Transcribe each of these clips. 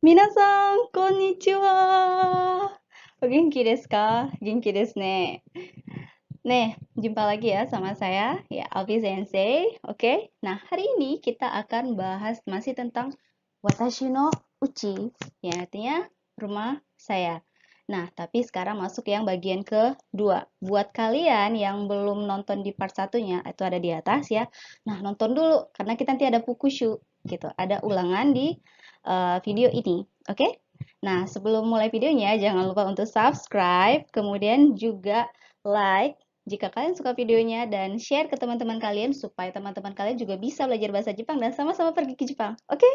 皆さん、こんにちは. お元気ですか? 元気ですね. Nih, jumpa lagi ya sama saya, ya Alfi Sensei. Oke, nah hari ini kita akan bahas masih tentang Watashi no Uchi, ya artinya rumah saya. Nah, tapi sekarang masuk yang bagian kedua. Buat kalian yang belum nonton di part satunya, itu ada di atas ya. Nah, nonton dulu, karena kita nanti ada fukushu, gitu. Ada ulangan di video ini, oke? Nah, sebelum mulai videonya, jangan lupa untuk subscribe, kemudian juga like, jika kalian suka videonya dan share ke teman-teman kalian supaya teman-teman kalian juga bisa belajar bahasa Jepang dan sama-sama pergi ke Jepang. Oke?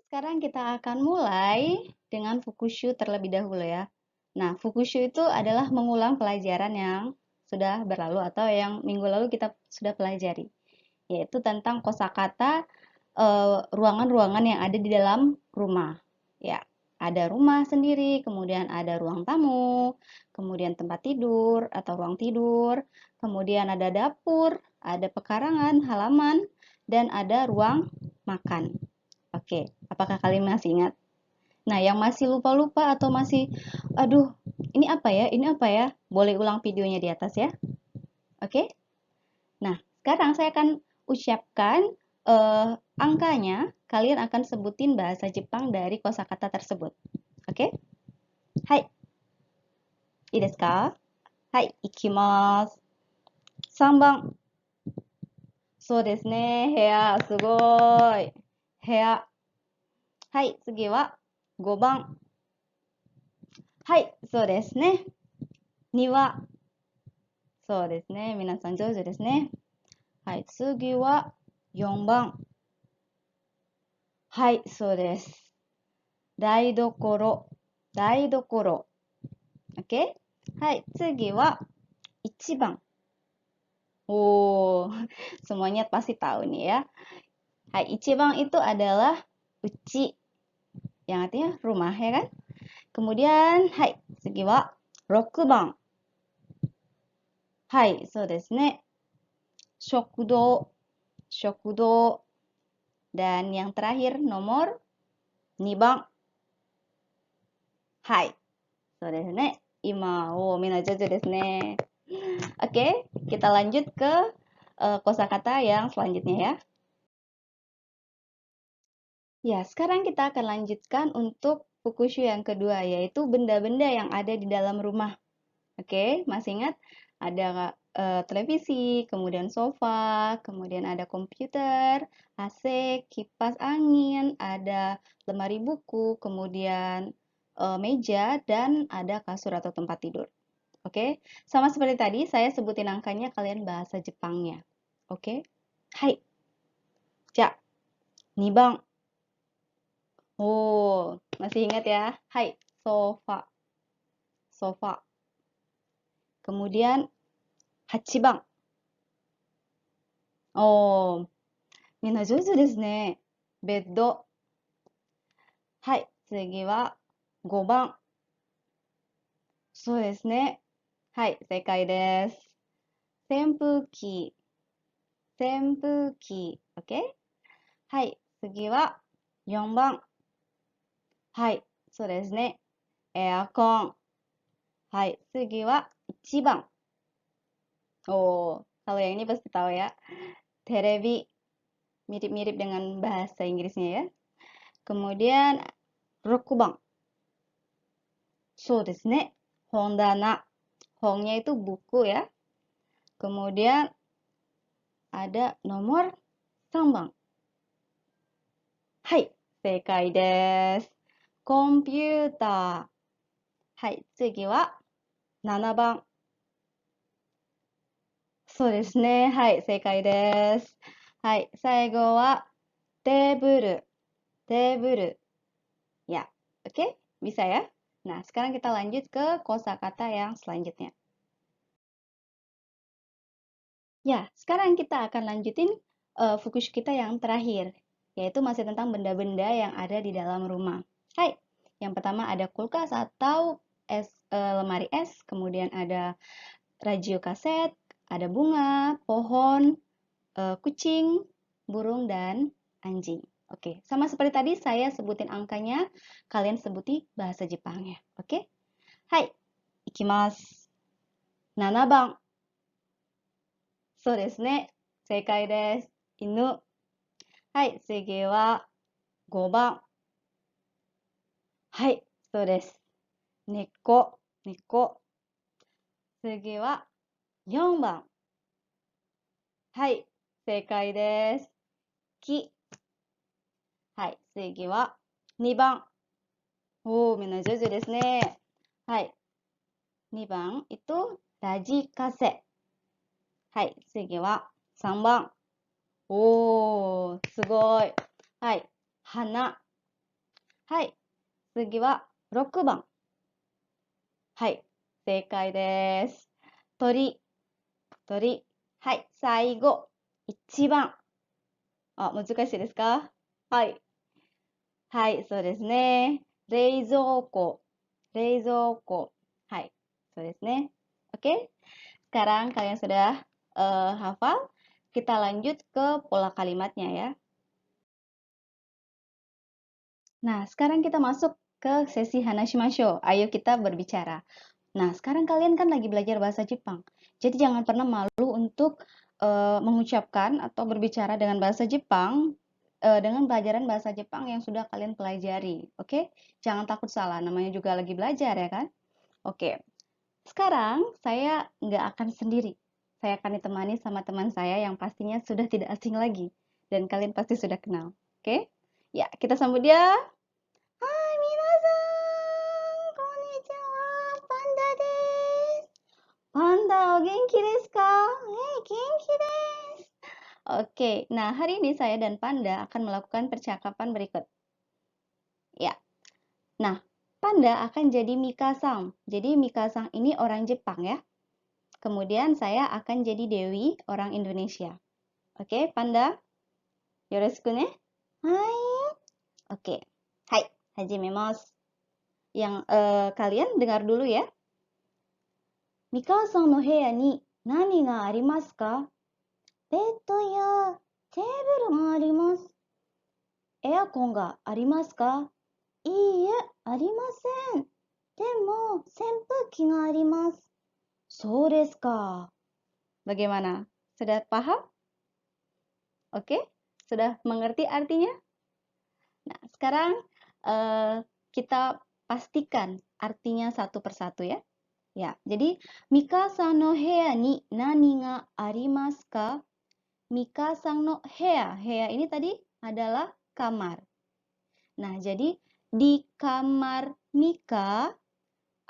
Sekarang kita akan mulai dengan Fukushu terlebih dahulu ya. Nah, Fukushu itu adalah mengulang pelajaran yang sudah berlalu atau yang minggu lalu kita sudah pelajari, yaitu tentang kosakata ruangan-ruangan yang ada di dalam rumah. Ya, ada rumah sendiri, kemudian ada ruang tamu, kemudian tempat tidur atau ruang tidur, kemudian ada dapur, ada pekarangan, halaman, dan ada ruang makan. Oke, apakah kalian masih ingat? Nah, yang masih lupa-lupa atau masih, aduh, ini apa ya? Ini apa ya? Boleh ulang videonya di atas ya. Oke? Nah, sekarang saya akan ucapkan angkanya. Kalian akan sebutin bahasa Jepang dari kosakata tersebut. Oke? Hai, ii desu ka? Hai, ikimasu. 3番。そうですね。部屋、すごい。部屋。はい、次は5番。はい、そうですね。庭。そうですね。皆さん上手ですね。はい、次は4番。はい、そうです。台所。台所。OK? はい、次は1番。Oh, semuanya pasti tahu nih ya. Hai, Ichiban itu adalah uchi, yang artinya rumah ya kan? Kemudian, hai, 次は6番。はい、そうですね。食堂、食堂. Dan yang terakhir nomor 2番。はい、そうですね。今、みんな上手ですね。Oke, kita lanjut ke kosakata yang selanjutnya ya. Ya, sekarang kita akan lanjutkan untuk fukushu yang kedua, yaitu benda-benda yang ada di dalam rumah. Oke, masih ingat? Ada televisi, kemudian sofa, kemudian ada komputer, AC, kipas angin, ada lemari buku, kemudian meja, dan ada kasur atau tempat tidur. Oke, sama seperti tadi, saya sebutin angkanya, kalian bahasa Jepangnya. Oke, hai, ja, 2番. Oh, masih ingat ya? Hai, sofa, sofa. Kemudian 8番. Oh, みんな上手ですね。ベッド。はい、次は5番。そうですね。はい、正解です。扇風機、扇風機。OK? はい、次は4番。はい、そうですね。エアコン。はい、次は1番. Oh, kalau yang ini pasti tahu ya. Terebi, mirip-mirip dengan bahasa Inggrisnya ya. Kemudian, rokubang. So desu ne. Hondana. Hongnya itu buku ya. Kemudian ada nomor 3番. Hai, 正解です。コンピューター。はい、次は7番. そうですね。はい、正解です。はい、最後はテーブル。テーブル. Ya, oke? Bisa ya? Nah, sekarang kita lanjut ke kosakata yang selanjutnya. Ya, sekarang kita akan lanjutin fukush kita yang terakhir, yaitu masih tentang benda-benda yang ada di dalam rumah. Hai, yang pertama ada kulkas atau lemari es, kemudian ada radio kaset, ada bunga, pohon, kucing, burung dan anjing. Oke, sama seperti tadi saya sebutin angkanya, kalian sebuti bahasa Jepangnya. Oke? Hai, ikimasu. 7番。そうですね。正解です。犬。はい、次は5番。はい、そうです。猫。猫。次は4番。はい、正解です。木。はい、次は2番。おー、みんな上手ですね。はい、2番ituラジカセ。はい、次は3番。おー、すごい。はい、花。はい、次は6番。はい、正解です。鳥。鳥。はい、最後。1番。あ、難しいですか？はい。はい、そうですね。冷蔵庫。冷蔵庫. Hai, so desu ne. Oke, sekarang kalian sudah hafal. Kita lanjut ke pola kalimatnya ya. Nah, sekarang kita masuk ke sesi Hanashimasho. Ayo kita berbicara. Nah, sekarang kalian kan lagi belajar bahasa Jepang. Jadi jangan pernah malu untuk mengucapkan atau berbicara dengan bahasa Jepang dengan pelajaran bahasa Jepang yang sudah kalian pelajari. Oke? Jangan takut salah, namanya juga lagi belajar ya kan? Oke. Sekarang saya nggak akan sendiri. Saya akan ditemani sama teman saya yang pastinya sudah tidak asing lagi. Dan kalian pasti sudah kenal. Oke? Ya, kita sambut dia. Hai, minasan! Konnichiwa, Panda desu. Panda, o genki desu ka? Genki desu. Oke, nah hari ini saya dan Panda akan melakukan percakapan berikut. Ya, nah Panda akan jadi Mika-san. Jadi Mika-san ini orang Jepang ya. Kemudian saya akan jadi Dewi, orang Indonesia. Oke, Panda? Yoroshiku ne? Hai. Oke. Hai, hajimemasu. Yang kalian dengar dulu ya. Mika-san no heya ni nani ga arimasu ka? Beddo ya teburu ga arimasu. Aircon ga arimasu ka? Iie, arimasen. Demo, senpuki ga arimasu. So desu ka. Bagaimana? Sudah paham? Oke? Sudah mengerti artinya? Nah, sekarang kita pastikan artinya satu persatu ya. Ya, jadi Mika-san no heya ni nani ga arimasu ka? Mika-san no heya. Heya ini tadi adalah kamar. Nah, jadi di kamar Mika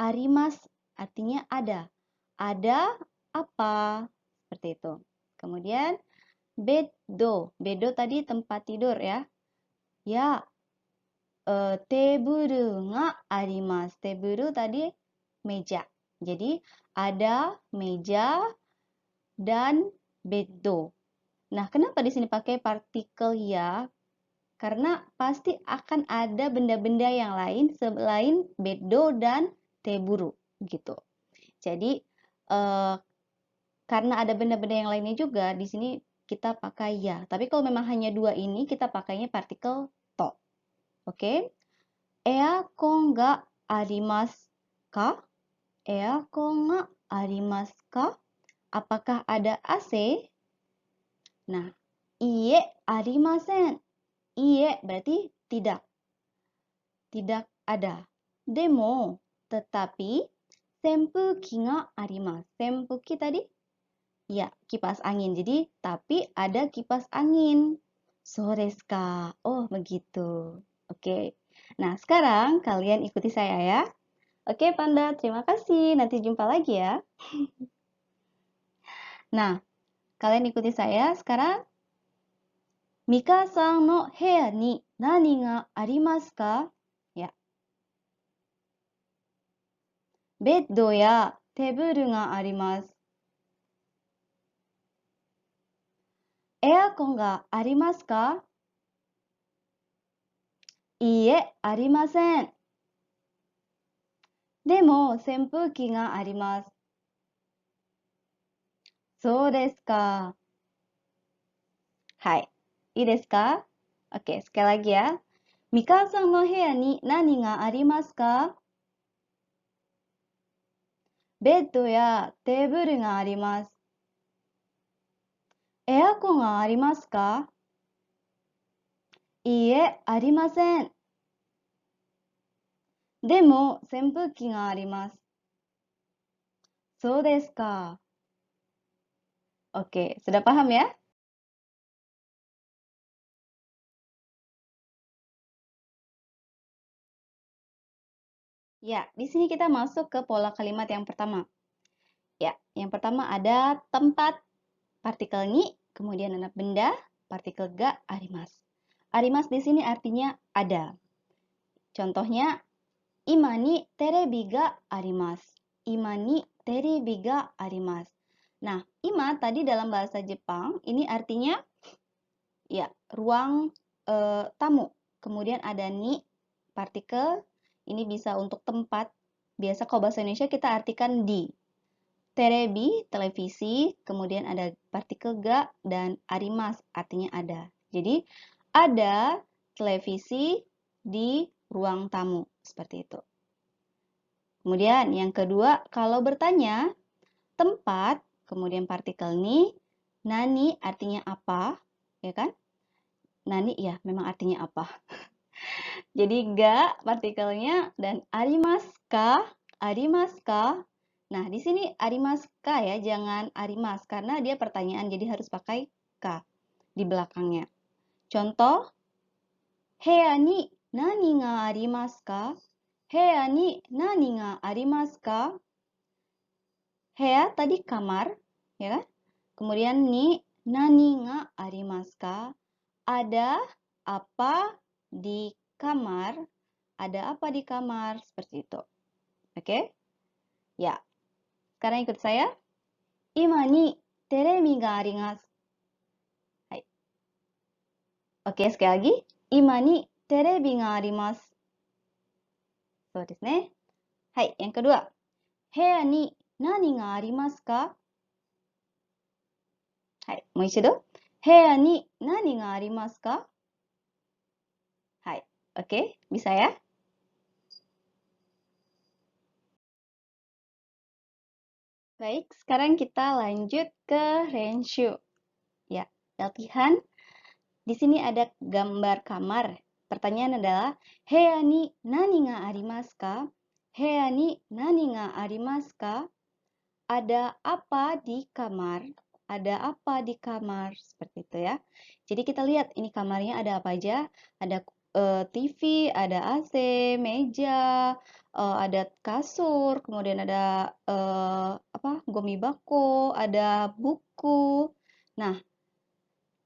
arimasu artinya ada. Ada apa? Seperti itu. Kemudian beddo. Beddo tadi tempat tidur ya. Ya, teburu ga arimasu. Teburu tadi meja. Jadi ada meja dan beddo. Nah, kenapa di sini pakai partikel ya? Karena pasti akan ada benda-benda yang lain selain beddo dan teburu gitu. Jadi karena ada benda-benda yang lainnya juga di sini kita pakai ya. Tapi kalau memang hanya dua ini kita pakainya partikel to. Oke? Aircon ga arimasu ka? Aircon ga arimasu ka? Apakah ada AC? Nah, iie arimasen. Iie berarti tidak. Tidak ada. Demo, tetapi senpuki ga arimasu. Senpuki tadi? Ya, kipas angin. Jadi, tapi ada kipas angin. So desu ka. Oh, begitu. Oke. Nah, sekarang kalian ikuti saya ya. Oke, Panda. Terima kasih. Nanti jumpa lagi ya. Nah, kalian ikuti saya sekarang. Mika-san no heya ni nani ga arimasu ka? Ya. Beddo ya teburu ga arimasu. Aircon ga arimasu ka? Iie, arimasen. Demo, senpuki ga arimasu. So desu ka. Hai. いいですか? Oke, sekali lagi ya. Mika-san no buya ni nani ga arimasu ka? ベッドやテーブルがあります。エアコンがありますか？いいえ、ありません。でも、扇風機があります。そうですか。Oke, sudah paham ya? Ya, di sini kita masuk ke pola kalimat yang pertama. Ya, yang pertama ada tempat, partikel ni, kemudian ada benda, partikel ga, arimasu. Arimasu di sini artinya ada. Contohnya, ima ni terebi ga arimasu. Ima ni terebi ga arimasu. Nah, ima tadi dalam bahasa Jepang, ini artinya ya, ruang tamu. Kemudian ada ni, partikel, ini bisa untuk tempat. Biasa kalau bahasa Indonesia kita artikan di. Terebi, televisi, kemudian ada partikel ga, dan arimas, artinya ada. Jadi, ada televisi di ruang tamu, seperti itu. Kemudian yang kedua, kalau bertanya, tempat, kemudian partikel ni, nani artinya apa, ya kan? Nani ya, memang artinya apa. Jadi ga partikelnya dan arimaska, arimaska. Nah, di sini arimaska ya, jangan arimas karena dia pertanyaan jadi harus pakai ka di belakangnya. Contoh, heya ni nani ga arimasu ka? Heya ni nani ga arimasu ka? Heya tadi kamar, ya kan? Kemudian ni nani ga arimasu ka? Ada apa di kamar? Ada apa di kamar? Seperti itu. Oke? Ya. Sekarang ikut saya. Ima ni terebi ga arimasu. Hai. Oke, sekali lagi. Ima ni terebi ga arimasu. So desu ne. Hai, yang kedua. Heya ni nani ga arimasu ka? Hai, mo ichido. Heya ni nani ga arimasu ka? Hai. Oke, bisa ya? Baik, sekarang kita lanjut ke renshu. Ya, latihan. Di sini ada gambar kamar. Pertanyaan adalah, heya ni nani ga arimasu ka? Heya ni nani ga arimasu ka? Ada apa di kamar? Ada apa di kamar? Seperti itu ya. Jadi kita lihat ini kamarnya ada apa aja? Ada TV, ada AC, meja, ada kasur, kemudian ada gomibako, ada buku. Nah,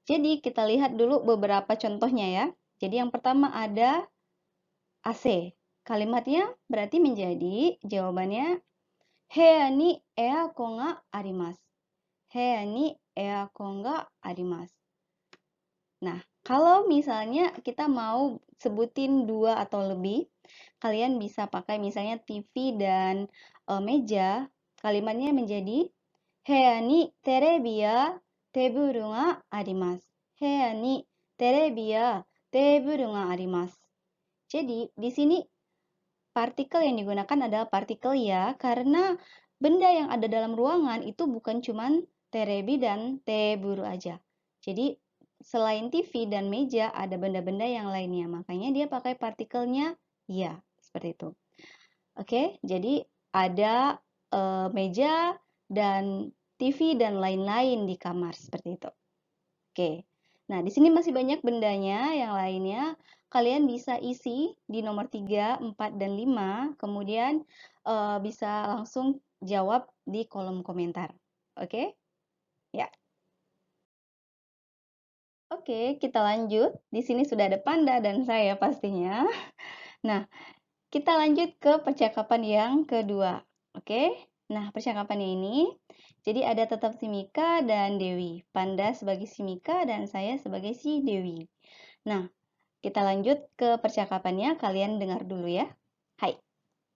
jadi kita lihat dulu beberapa contohnya ya. Jadi yang pertama ada AC. Kalimatnya berarti menjadi jawabannya heya ni aircon ga arimasu. Heya ni aircon ga arimasu. Nah, kalau misalnya kita mau sebutin dua atau lebih, kalian bisa pakai misalnya TV dan meja. Kalimatnya menjadi heya ni terebi ya teburu ga arimasu. Heya ni terebi ya teburu ga arimasu. Jadi, di sini partikel yang digunakan adalah partikel ya, karena benda yang ada dalam ruangan itu bukan cuman terebi dan teburu aja. Jadi, selain TV dan meja, ada benda-benda yang lainnya. Makanya dia pakai partikelnya ya, seperti itu. Oke, jadi ada meja dan TV dan lain-lain di kamar, seperti itu. Oke, nah di sini masih banyak bendanya yang lainnya. Kalian bisa isi di nomor 3, 4, dan 5. Kemudian bisa langsung jawab di kolom komentar. Oke? Ya. Oke, kita lanjut. Di sini sudah ada Panda dan saya pastinya. Nah, kita lanjut ke percakapan yang kedua. Oke? Nah, percakapannya ini, jadi ada tetap si Mika dan Dewi. Panda sebagai si Mika dan saya sebagai si Dewi. Nah, kita lanjut ke percakapannya. Kalian dengar dulu ya. Hai.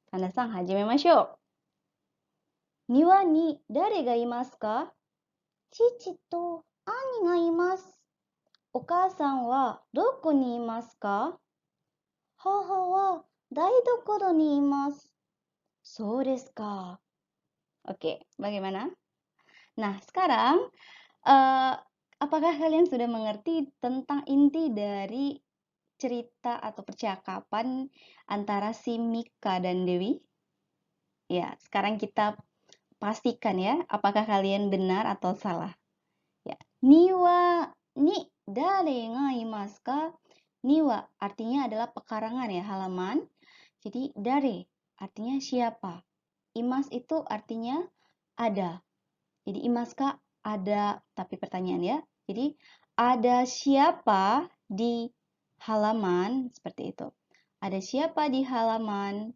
Panda-san, hajimemashou. Niwa ni dare ga imasu ka? Chichi to ani ga imasu. お母さんはどこにいますか？母は台所にいます。そうですか. Oke, bagaimana? Nah, sekarang apakah kalian sudah mengerti tentang inti dari cerita atau percakapan antara si Mika dan Dewi? Ya, sekarang kita pastikan ya, apakah kalian benar atau salah. Ya, niwa ni dare ga imasu ka? Niwa artinya adalah pekarangan ya, halaman. Jadi dare artinya siapa. Imas itu artinya ada. Jadi imaska ada, tapi pertanyaan ya. Jadi ada siapa di halaman, seperti itu. Ada siapa di halaman?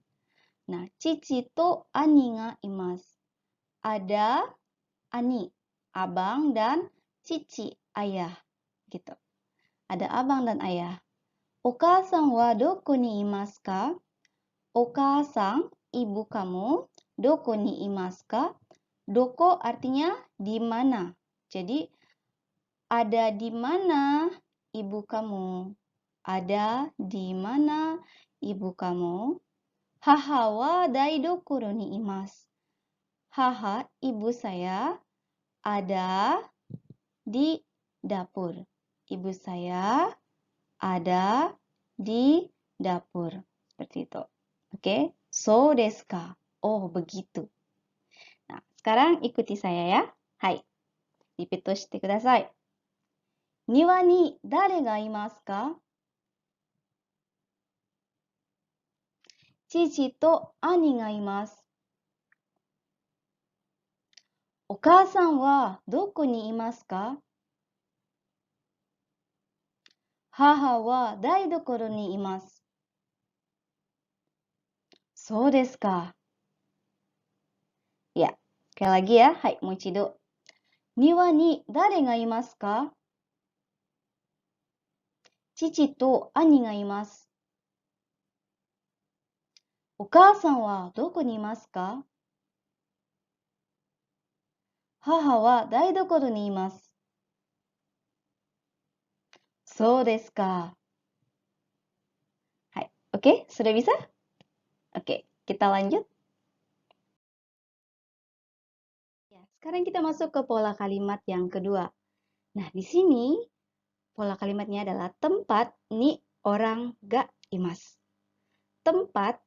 Nah, cici to ani ga imasu. Ada ani, abang dan cici, ayah. Gitu. Ada abang dan ayah. Okasan wa doko ni imasu ka? Okasan, ibu kamu, doko ni imasu ka? Doko artinya di mana. Jadi ada di mana ibu kamu? Ada di mana ibu kamu? Haha wa daidokoro ni imasu. Haha, ibu saya ada di dapur. Ibu saya ada di dapur. Seperti itu. Oke? So desu ka? Oh, begitu. Nah, sekarang ikuti saya ya. Hai. Repeat shite kudasai. Niwa ni dare ga imasu ka? Chichi to ani ga imasu. お母さんはどこにいますか？母は台所にいます。そうですか。Ya, sekali lagi ya. Hai, mochido. Niwa ni dare ga imasu ka? Chichi to ani ga imasu. お母さんはどこにいますか？母は台所にいます。そうですか。Hai, oke, sudah bisa? Oke, kita lanjut. Ya, sekarang kita masuk ke pola kalimat yang kedua. Nah, di sini pola kalimatnya adalah tempat ni orang ga imas. Tempat,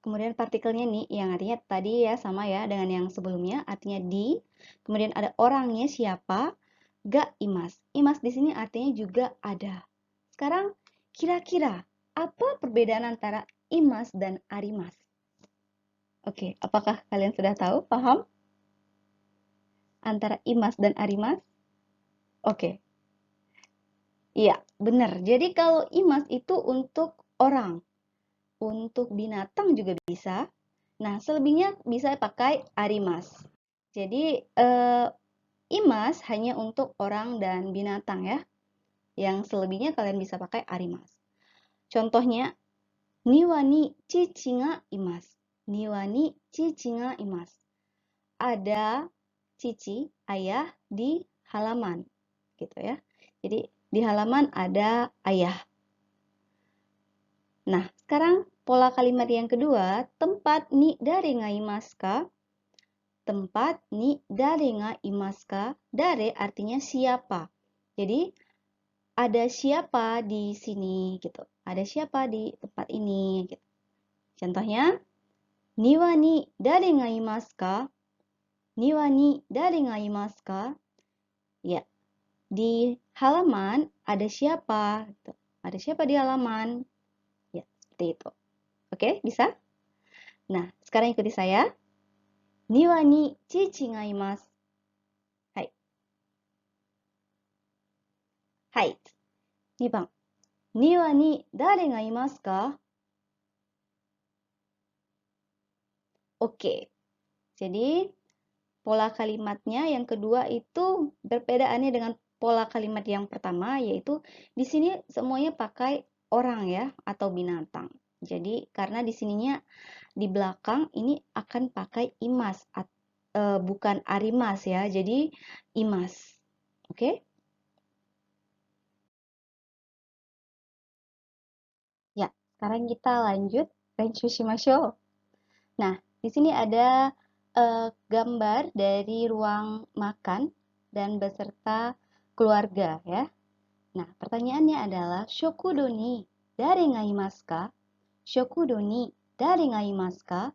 kemudian partikelnya ni yang artinya tadi ya sama ya dengan yang sebelumnya, artinya di. Kemudian ada orangnya siapa, ga imas. Imas di sini artinya juga ada. Sekarang kira-kira apa perbedaan antara imas dan arimas? Oke, apakah kalian sudah tahu, paham? Antara imas dan arimas? Oke. Iya, benar. Jadi kalau imas itu untuk orang, untuk binatang juga bisa. Nah, selebihnya bisa pakai arimas. Jadi, imas hanya untuk orang dan binatang ya. Yang selebihnya kalian bisa pakai arimas. Contohnya, niwa ni chichi ga imasu. Niwa ni chichi ga imasu. Ada cici, ayah di halaman. Gitu ya. Jadi, di halaman ada ayah. Nah, sekarang pola kalimat yang kedua, tempat ni dare ga imasu ka? Tempat ni dare ga imasu ka? Dare artinya siapa. Jadi, ada siapa di sini gitu. Ada siapa di tempat ini gitu. Contohnya, niwa ni dare ga imasu ka? Niwa ni dare ga imasu ka? Ya, di halaman ada siapa gitu. Ada siapa di halaman? Ya, seperti itu. Oke, bisa? Nah, sekarang ikuti saya. Niwa ni chichi ga imasu. Hai. Hai. 2番. Niwa ni dare ga imasu ka? Oke. Jadi, pola kalimatnya yang kedua itu perbedaannya dengan pola kalimat yang pertama, yaitu di sini semuanya pakai orang ya, atau binatang. Jadi, karena di sininya di belakang ini akan pakai imas, bukan arimas ya, jadi imas. Oke? sekarang kita lanjut Renshu Shimashou. Nah, di sini ada gambar dari ruang makan dan beserta keluarga ya. Nah, pertanyaannya adalah Shokudo ni dare ga imasu ka? Shokudo ni dare ga imasu ka?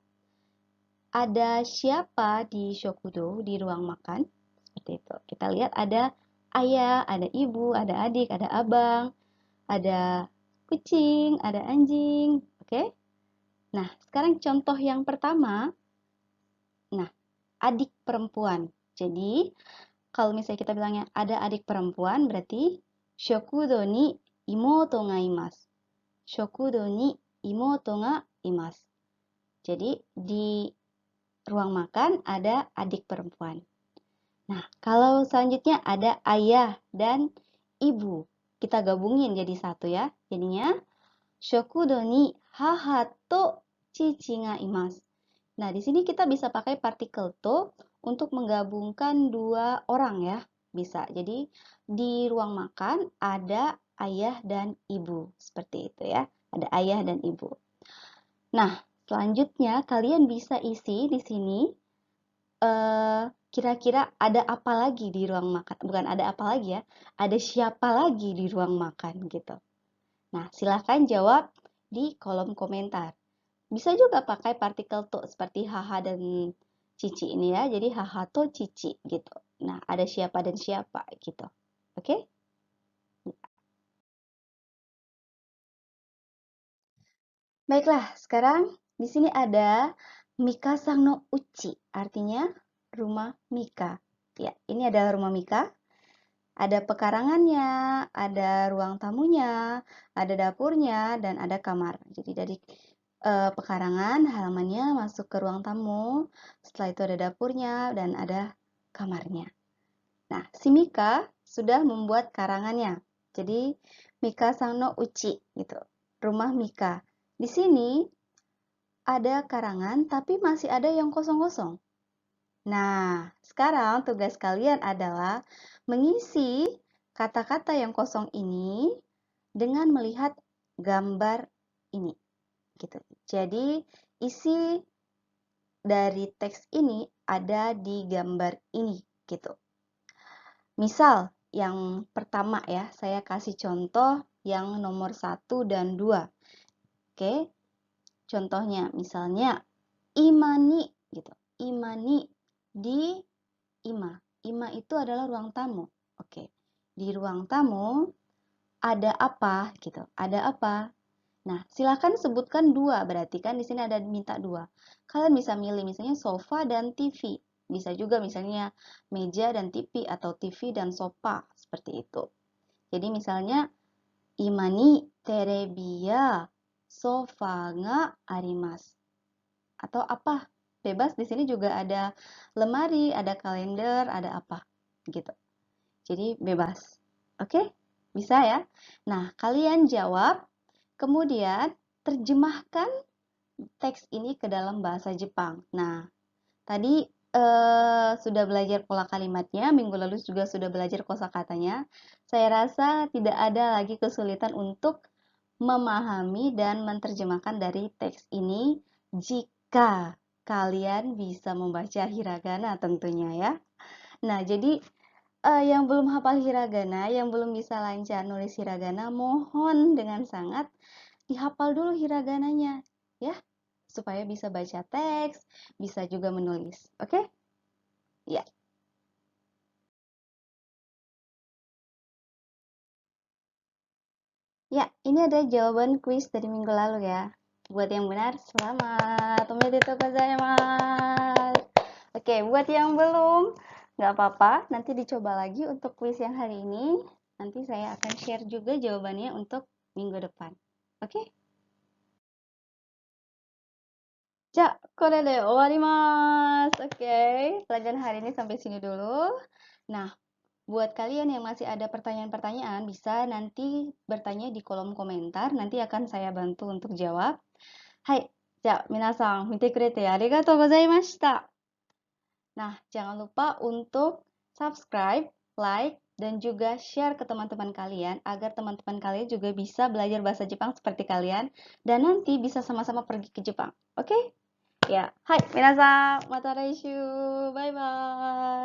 Ada siapa di Shokudo, di ruang makan? Seperti itu. Kita lihat ada ayah, ada ibu, ada adik, ada abang, ada kucing, ada anjing. Oke? Nah, sekarang contoh yang pertama. Nah, adik perempuan. Jadi, kalau misalnya kita bilangnya ada adik perempuan, berarti Shokudo ni imoto ga imasu. Shokudo ni imoto ga imasu. Jadi, di ruang makan ada adik perempuan. Nah, kalau selanjutnya ada ayah dan ibu. Kita gabungin jadi satu ya. Jadinya, Shokudo ni haha to chichi ga imasu. Nah, di sini kita bisa pakai partikel to untuk menggabungkan dua orang ya. Bisa. Jadi, di ruang makan ada ayah dan ibu. Seperti itu ya. Ada ayah dan ibu. Nah, selanjutnya kalian bisa isi di sini kira-kira ada apa lagi di ruang makan. Bukan ada apa lagi ya. Ada siapa lagi di ruang makan gitu. Nah, silahkan jawab di kolom komentar. Bisa juga pakai partikel to seperti haha dan cici ini ya. Jadi haha to cici gitu. Nah, ada siapa dan siapa gitu. Oke? Baiklah, sekarang di sini ada Mikasang no Uchi, artinya rumah Mika. Ya, ini adalah rumah Mika. Ada pekarangannya, ada ruang tamunya, ada dapurnya, dan ada kamar. Jadi dari pekarangan, halamannya masuk ke ruang tamu. Setelah itu ada dapurnya dan ada kamarnya. Nah, si Mika sudah membuat karangannya. Jadi Mika Sang no Uchi gitu. Rumah Mika. Di sini ada karangan tapi masih ada yang kosong-kosong. Nah, sekarang tugas kalian adalah mengisi kata-kata yang kosong ini dengan melihat gambar ini. Gitu. Jadi, isi dari teks ini ada di gambar ini gitu. Misal yang pertama ya, saya kasih contoh yang nomor 1 dan 2. Oke. Contohnya misalnya imani gitu. Imani di ima. Ima itu adalah ruang tamu. Oke. Di ruang tamu ada apa gitu. Ada apa? Nah, silakan sebutkan dua, berarti kan di sini ada minta dua. Kalian bisa milih misalnya sofa dan TV. Bisa juga misalnya meja dan TV atau TV dan sofa, seperti itu. Jadi misalnya, imani terebi ya sofa ga arimasu. Atau apa? Bebas, di sini juga ada lemari, ada kalender, ada apa gitu. Jadi bebas. Oke? Bisa ya? Nah, kalian jawab. Kemudian terjemahkan teks ini ke dalam bahasa Jepang. Nah, tadi sudah belajar pola kalimatnya, minggu lalu juga sudah belajar kosakatanya. Saya rasa tidak ada lagi kesulitan untuk memahami dan menerjemahkan dari teks ini jika kalian bisa membaca hiragana tentunya ya. Nah, jadi yang belum hafal hiragana, yang belum bisa lancar nulis hiragana, mohon dengan sangat dihafal dulu hiragananya ya, supaya bisa baca teks, bisa juga menulis. Oke? Ya. Ya, ini ada jawaban kuis dari minggu lalu ya. Buat yang benar, selamat. Omedetou gozaimasu. Oke, buat yang belum, nggak apa-apa. Nanti dicoba lagi untuk kuis yang hari ini. Nanti saya akan share juga jawabannya untuk minggu depan. Oke? Ja, kore de owarimasu. Oke, pelajaran hari ini sampai sini dulu. Nah, buat kalian yang masih ada pertanyaan-pertanyaan, bisa nanti bertanya di kolom komentar. Nanti akan saya bantu untuk jawab. Hai, ja, minasan, mite kurete arigatou gozaimashita. Nah, jangan lupa untuk subscribe, like, dan juga share ke teman-teman kalian agar teman-teman kalian juga bisa belajar bahasa Jepang seperti kalian dan nanti bisa sama-sama pergi ke Jepang. Oke? Ya. Hai, minasan, mata laishu. Bye bye.